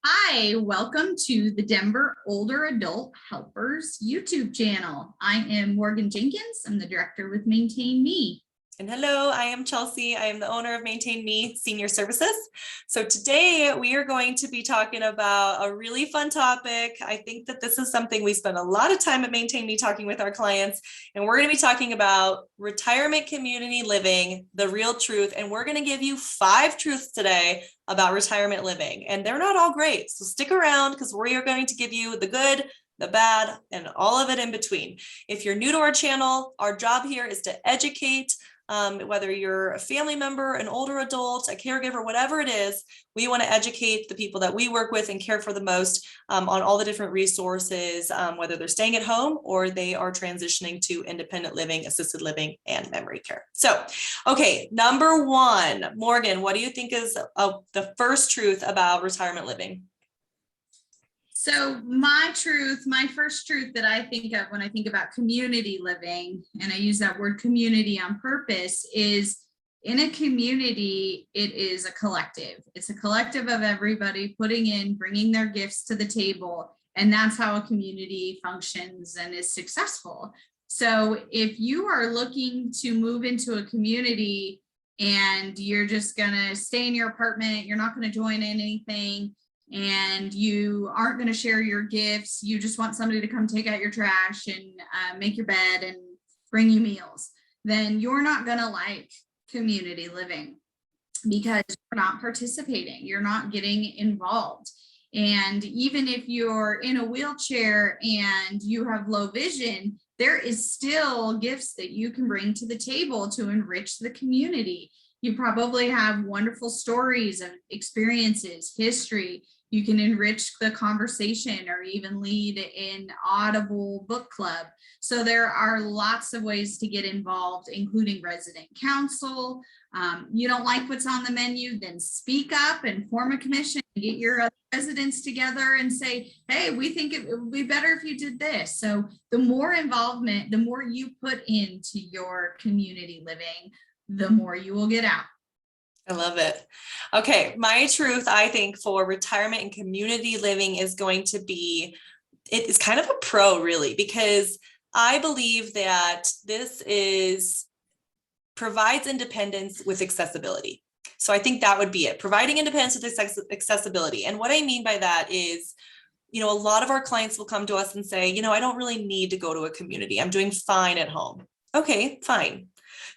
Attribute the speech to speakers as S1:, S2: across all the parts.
S1: Hi, welcome to the Denver Older Adult Helpers YouTube channel. I am Morgan Jenkins. I'm the director with Maintain Me.
S2: And hello, I am Chelsea. I am the owner of Maintain Me Senior Services. So today we are going to be talking about a really fun topic. I think that this is something we spend a lot of time at Maintain Me talking with our clients, and we're going to be talking about retirement community living, the real truth. And we're going to give you 5 truths today about retirement living, and they're not all great. So stick around because we are going to give you the good, the bad, and all of it in between. If you're new to our channel, our job here is to educate. Whether you're a family member, an older adult, a caregiver, whatever it is, we want to educate the people that we work with and care for the most on all the different resources, whether they're staying at home or they are transitioning to independent living, assisted living, and memory care. So, okay, number 1, Morgan, what do you think is the first truth about retirement living?
S1: So my first truth that I think of when I think about community living, and I use that word community on purpose, is in a community, it is a collective. It's a collective of everybody bringing their gifts to the table. And that's how a community functions and is successful. So if you are looking to move into a community and you're just gonna stay in your apartment, you're not gonna join in anything, and you aren't going to share your gifts, you just want somebody to come take out your trash and make your bed and bring you meals, then you're not going to like community living because you're not participating, you're not getting involved. And even if you're in a wheelchair and you have low vision, there is still gifts that you can bring to the table to enrich the community. You probably have wonderful stories of experiences, history. You can enrich the conversation or even lead an audible book club. So there are lots of ways to get involved, including resident council. You don't like what's on the menu, then speak up and form a commission and get your other residents together and say, hey, we think it would be better if you did this. So the more involvement, the more you put into your community living, the more you will get out.
S2: I love it. Okay, my truth, I think, for retirement and community living is going to be, it is kind of a pro, really, because I believe that this provides independence with accessibility. So I think that would be it, providing independence with accessibility. And what I mean by that is, a lot of our clients will come to us and say, I don't really need to go to a community. I'm doing fine at home. Okay, fine.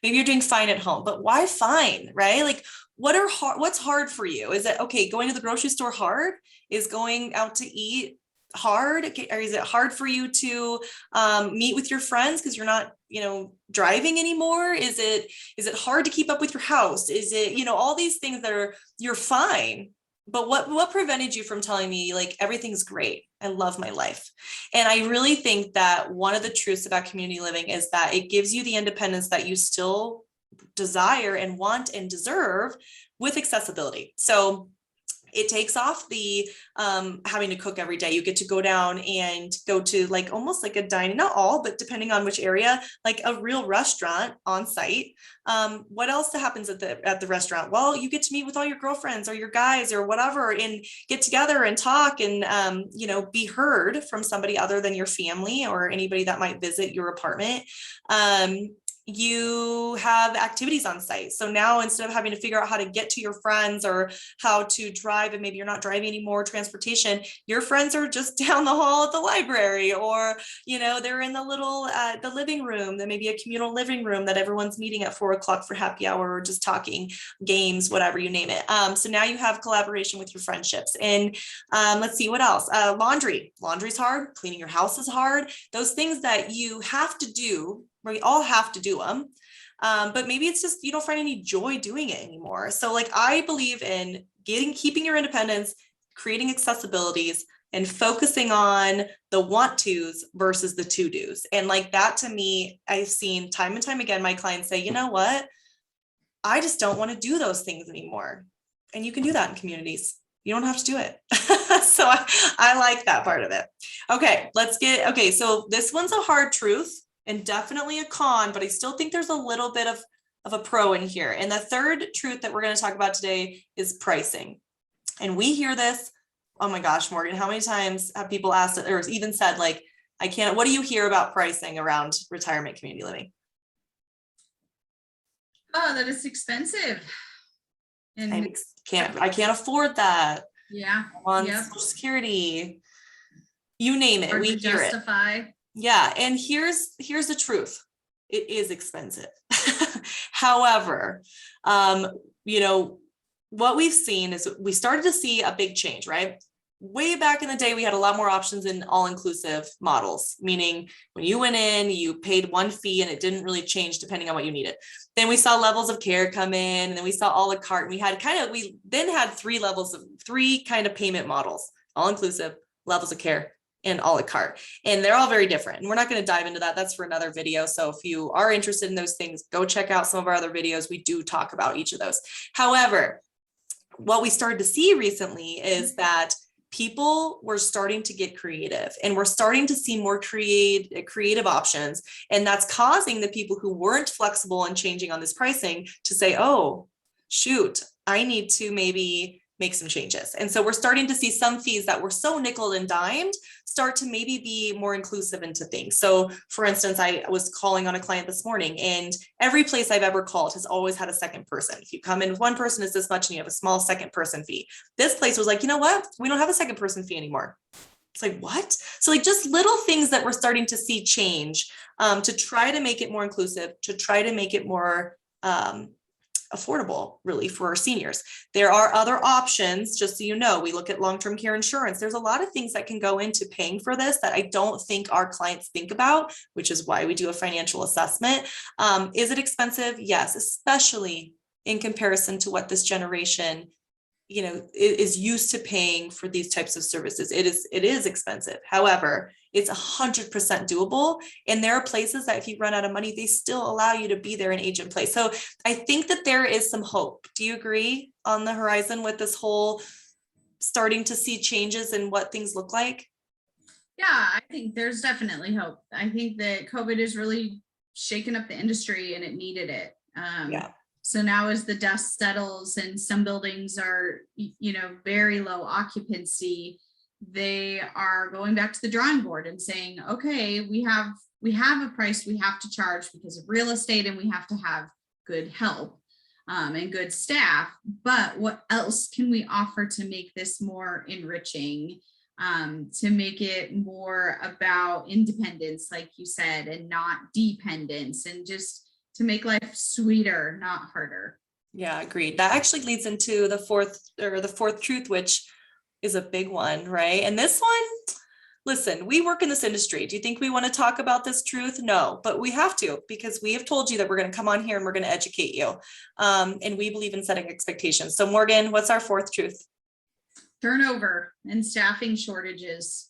S2: Maybe you're doing fine at home, but why fine, right? Like, what's hard for you? Is it, okay, going to the grocery store hard? Is going out to eat hard? Or is it hard for you to meet with your friends because you're not, driving anymore? Is it hard to keep up with your house? Is it, all these things that you're fine. But what prevented you from telling me, like, everything's great? I love my life. And I really think that one of the truths about community living is that it gives you the independence that you still desire and want and deserve with accessibility. So it takes off the having to cook every day. You get to go down and go to like almost like a dining, not all, but depending on which area, like a real restaurant on site. What else happens at the restaurant? Well, you get to meet with all your girlfriends or your guys or whatever and get together and talk and, be heard from somebody other than your family or anybody that might visit your apartment. You have activities on site. So now instead of having to figure out how to get to your friends or how to drive, and maybe you're not driving anymore, transportation, your friends are just down the hall at the library, or, they're in the little, the living room, that may be a communal living room that everyone's meeting at 4:00 for happy hour or just talking games, whatever you name it. So now you have collaboration with your friendships. And let's see what else. Laundry's hard. Cleaning your house is hard. Those things that you have to do, we all have to do them. But maybe it's just, you don't find any joy doing it anymore. So like, I believe in keeping your independence, creating accessibilities, and focusing on the want tos versus the to dos. And like that, to me, I've seen time and time again, my clients say, you know what? I just don't want to do those things anymore. And you can do that in communities. You don't have to do it. So I like that part of it. Okay, so this one's a hard truth and definitely a con, but I still think there's a little bit of a pro in here. And the third truth that we're going to talk about today is pricing. And we hear this oh my gosh, Morgan, how many times have people asked or even said like, what do you hear about pricing around retirement community living?
S1: Oh, that is expensive. And
S2: I can't afford that.
S1: yeah,
S2: On
S1: yep.
S2: Social Security, you name it,
S1: Hard
S2: we
S1: to
S2: hear it.
S1: justify.
S2: Yeah, and here's the truth. It is expensive. However, you know, what we've seen is we started to see a big change, right? Way back in the day, we had a lot more options in all-inclusive models, meaning when you went in, you paid one fee and it didn't really change depending on what you needed. Then we saw levels of care come in, and then we saw a la carte. And we then had three kind of payment models: all-inclusive, levels of care, and a la carte. And they're all very different. And we're not going to dive into that. That's for another video. So if you are interested in those things, go check out some of our other videos. We do talk about each of those. However, what we started to see recently is that people were starting to get creative, and we're starting to see more creative options. And that's causing the people who weren't flexible and changing on this pricing to say, oh, shoot, I need to maybe make some changes. And so we're starting to see some fees that were so nickel and dimed start to maybe be more inclusive into things. So for instance, I was calling on a client this morning, and every place I've ever called has always had a second person. If you come in with one person, it's this much, and you have a small second person fee. This place was like, you know what? We don't have a second person fee anymore. It's like, what? So like just little things that we're starting to see change to try to make it more inclusive, to try to make it more affordable really for our seniors. There are other options, just so you know. We look at long-term care insurance. There's a lot of things that can go into paying for this that I don't think our clients think about, which is why we do a financial assessment. Is it expensive? Yes, especially in comparison to what this generation, you know, is used to paying for these types of services. It is expensive. However, it's 100% doable. And there are places that if you run out of money, they still allow you to be there and age in place. So I think that there is some hope. Do you agree on the horizon with this whole starting to see changes in what things look like?
S1: Yeah, I think there's definitely hope. I think that COVID has really shaken up the industry, and it needed it.
S2: Yeah.
S1: So now as the dust settles and some buildings are, you know, very low occupancy, they are going back to the drawing board and saying, okay, we have a price we have to charge because of real estate, and we have to have good help and good staff. But what else can we offer to make this more enriching, to make it more about independence, like you said, and not dependence, and just to make life sweeter, not harder.
S2: Yeah, agreed. That actually leads into the fourth truth, which is a big one, right? And this one, listen, we work in this industry. Do you think we want to talk about this truth? No, but we have to, because we have told you that we're going to come on here and we're going to educate you. And we believe in setting expectations. So Morgan, what's our fourth truth?
S1: Turnover and staffing shortages.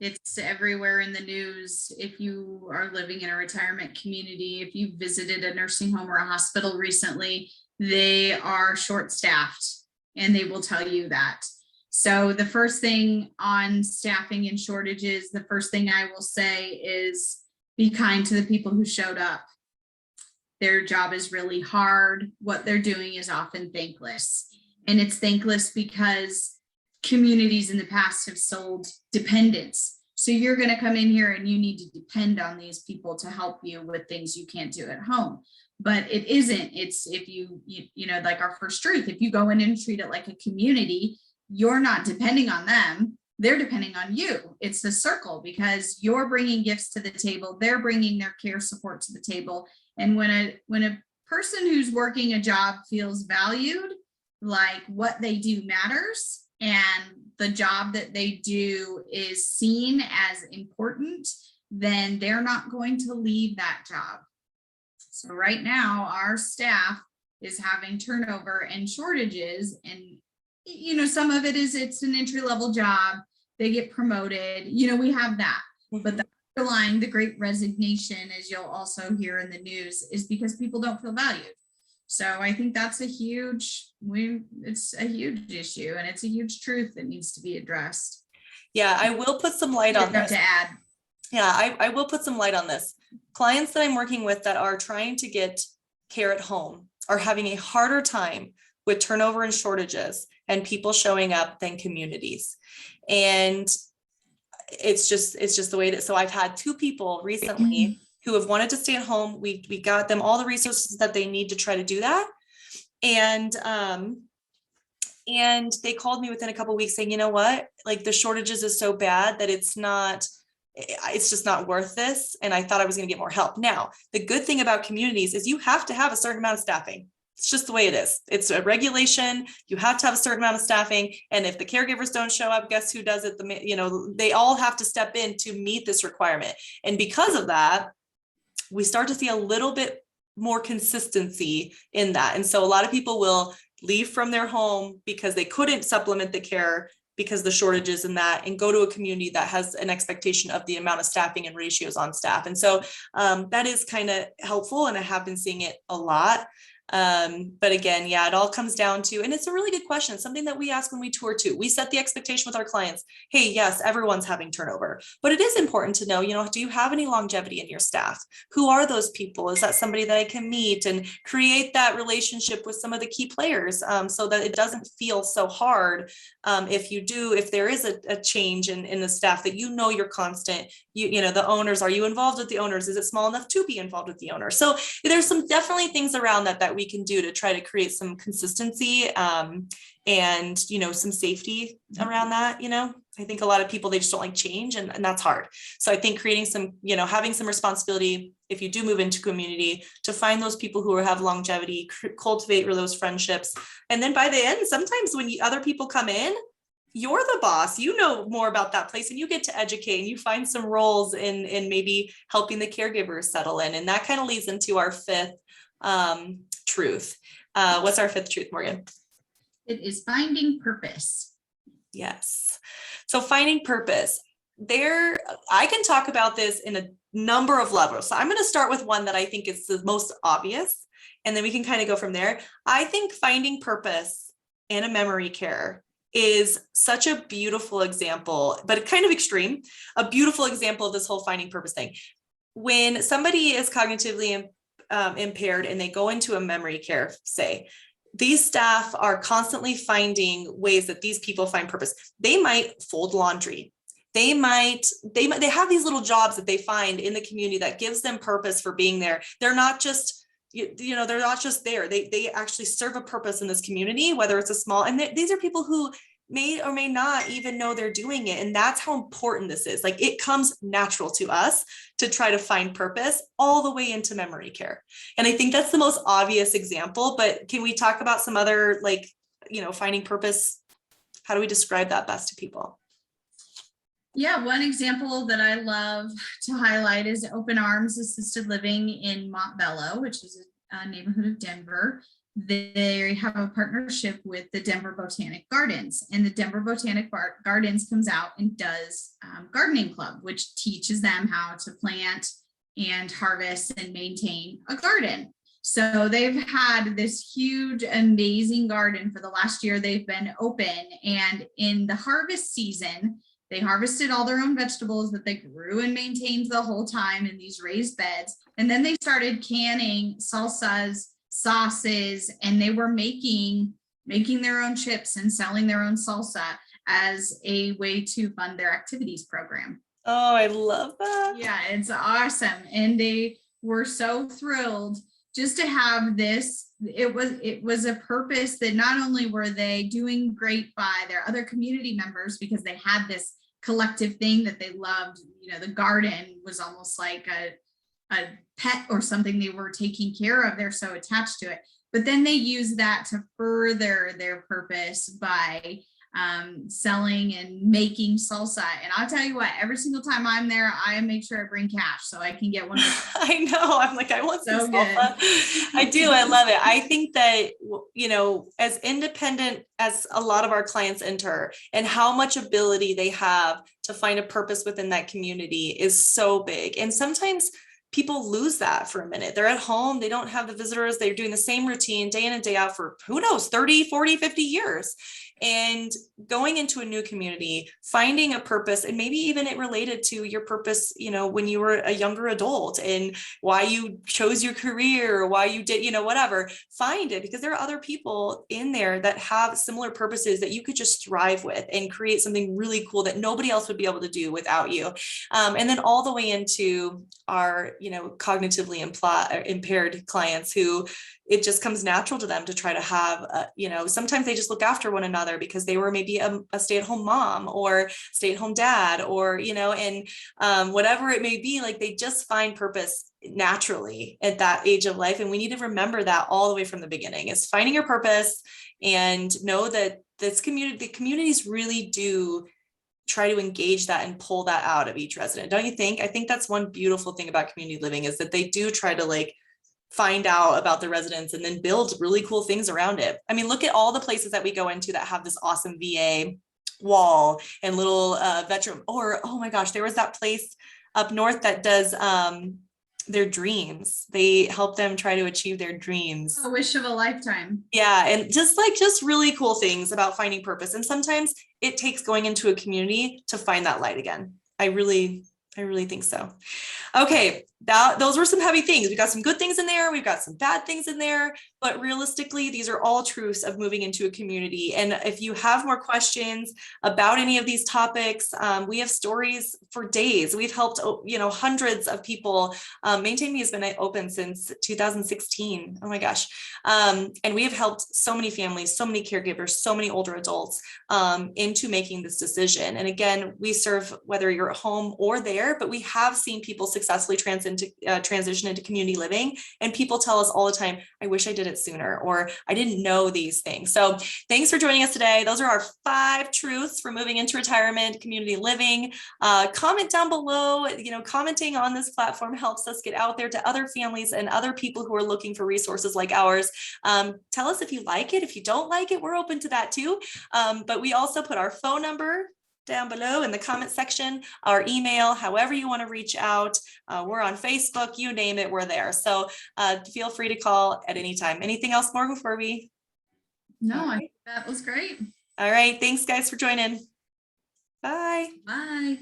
S1: It's everywhere in the news. If you are living in a retirement community, if you visited a nursing home or a hospital recently, they are short-staffed, and they will tell you that. So the first thing on staffing and shortages, the first thing I will say is be kind to the people who showed up. Their job is really hard. What they're doing is often thankless. And it's thankless because communities in the past have sold dependence. So you're going to come in here and you need to depend on these people to help you with things you can't do at home. But it isn't. It's if you know, like our first truth, if you go in and treat it like a community, you're not depending on them. They're depending on you. It's a circle, because you're bringing gifts to the table. They're bringing their care support to the table. And when a person who's working a job feels valued, like what they do matters, and the job that they do is seen as important, then they're not going to leave that job. So right now, our staff is having turnover and shortages, and you know, some of it is it's an entry-level job, they get promoted, you know, we have that. But the underlying, the great resignation, as you'll also hear in the news, is because people don't feel valued. So I think that's it's a huge issue, and it's a huge truth that needs to be addressed.
S2: Yeah, I will put some light on this.
S1: To add.
S2: Yeah, I will put some light on this. Clients that I'm working with that are trying to get care at home are having a harder time with turnover and shortages and people showing up than communities. And it's just the way it is. So I've had 2 people recently who have wanted to stay at home. We got them all the resources that they need to try to do that. And they called me within a couple of weeks saying, you know what, like the shortages is so bad that it's just not worth this. And I thought I was going to get more help. Now, the good thing about communities is you have to have a certain amount of staffing. It's just the way it is. It's a regulation. You have to have a certain amount of staffing. And if the caregivers don't show up, guess who does it? They all have to step in to meet this requirement. And because of that, we start to see a little bit more consistency in that. And so a lot of people will leave from their home because they couldn't supplement the care because the shortages in that, and go to a community that has an expectation of the amount of staffing and ratios on staff. And so that is kind of helpful, and I have been seeing it a lot. But again, yeah, it all comes down to, and it's a really good question. It's something that we ask when we tour too. We set the expectation with our clients. Hey, yes, everyone's having turnover, but it is important to know, do you have any longevity in your staff? Who are those people? Is that somebody that I can meet and create that relationship with some of the key players, so that it doesn't feel so hard. If there is a change in the staff, that you're constant, the owners, are you involved with the owners? Is it small enough to be involved with the owner? So there's some definitely things around that we can do to try to create some consistency, and some safety around that. I think a lot of people, they just don't like change, and that's hard. So I think creating some, having some responsibility, if you do move into community, to find those people who have longevity, cultivate those friendships. And then by the end, sometimes when other people come in, you're the boss, more about that place, and you get to educate, and you find some roles in maybe helping the caregivers settle in. And that kind of leads into our 5th truth. What's our 5th truth, Morgan?
S1: It is finding purpose.
S2: Yes. So finding purpose. I can talk about this in a number of levels. So I'm going to start with one that I think is the most obvious, and then we can kind of go from there. I think finding purpose in a memory care is such a beautiful example, but kind of extreme, a beautiful example of this whole finding purpose thing. When somebody is cognitively impaired and they go into a memory care, say, these staff are constantly finding ways that these people find purpose. They might fold laundry. They have these little jobs that they find in the community that gives them purpose for being there. They're not just, they're not just there. They actually serve a purpose in this community, whether it's a small, and these are people who may or may not even know they're doing it. And that's how important this is. Like, it comes natural to us to try to find purpose all the way into memory care. And I think that's the most obvious example, but can we talk about some other, finding purpose? How do we describe that best to people?
S1: Yeah, one example that I love to highlight is Open Arms Assisted Living in Montbello, which is a neighborhood of Denver. They have a partnership with the Denver Botanic Gardens, and the Denver Botanic Gardens comes out and does gardening club, which teaches them how to plant and harvest and maintain a garden. So they've had this huge, amazing garden for the last year they've been open. And in the harvest season, they harvested all their own vegetables that they grew and maintained the whole time in these raised beds. And then they started canning salsas, sauces, and they were making their own chips and selling their own salsa as a way to fund their activities program.
S2: Oh, I love that.
S1: Yeah, it's awesome. And they were so thrilled just to have this. It was a purpose that not only were they doing great by their other community members because they had this collective thing that they loved. The garden was almost like a pet or something they were taking care of. They're so attached to it. But then they use that to further their purpose by selling and making salsa. And I'll tell you what, every single time I'm there, I make sure I bring cash so I can get one of those.
S2: I know. I'm like, I want some salsa.
S1: Good.
S2: I do. I love it. I think that, as independent as a lot of our clients enter, and how much ability they have to find a purpose within that community is so big. And sometimes people lose that for a minute. They're at home, they don't have the visitors, they're doing the same routine day in and day out for who knows, 30, 40, 50 years. And going into a new community, finding a purpose, and maybe even it related to your purpose, you know, when you were a younger adult and why you chose your career, or why you did, you know, whatever, find it, because there are other people in there that have similar purposes that you could just thrive with and create something really cool that nobody else would be able to do without you. And then all the way into our, you know, cognitively impaired clients who it just comes natural to them to try to have, you know, sometimes they just look after one another because they were maybe a stay-at-home mom or stay-at-home dad, or, you know, and whatever it may be, like they just find purpose naturally at that age of life. And we need to remember that all the way from the beginning, is finding your purpose, and know that this community, the communities really do try to engage that and pull that out of each resident. Don't you think? I think that's one beautiful thing about community living, is that they do try to like find out about the residents and then build really cool things around it. I mean, look at all the places that we go into that have this awesome VA wall and little veteran, or, oh my gosh, there was that place up north that does their dreams. They help them try to achieve their dreams.
S1: A wish of a lifetime.
S2: Yeah. And just really cool things about finding purpose. And sometimes it takes going into a community to find that light again. I really think so. Okay, those were some heavy things. We got some good things in there. We've got some bad things in there, but realistically, these are all truths of moving into a community. And if you have more questions about any of these topics, we have stories for days. We've helped, you know, hundreds of people. Maintain Me has been open since 2016. Oh my gosh. And we have helped so many families, so many caregivers, so many older adults into making this decision. And again, we serve whether you're at home or there, but we have seen people successfully transition into community living. And people tell us all the time, I wish I did it sooner, or I didn't know these things. So thanks for joining us today. Those are our 5 truths for moving into retirement, community living. Comment down below. You know, commenting on this platform helps us get out there to other families and other people who are looking for resources like ours. Tell us if you like it. If you don't like it, we're open to that too. But we also put our phone number down below in the comment section, our email, however you want to reach out. We're on Facebook, you name it, we're there. So feel free to call at any time. Anything else more before we?
S1: No, I think that was great.
S2: All right. Thanks guys for joining. Bye.
S1: Bye.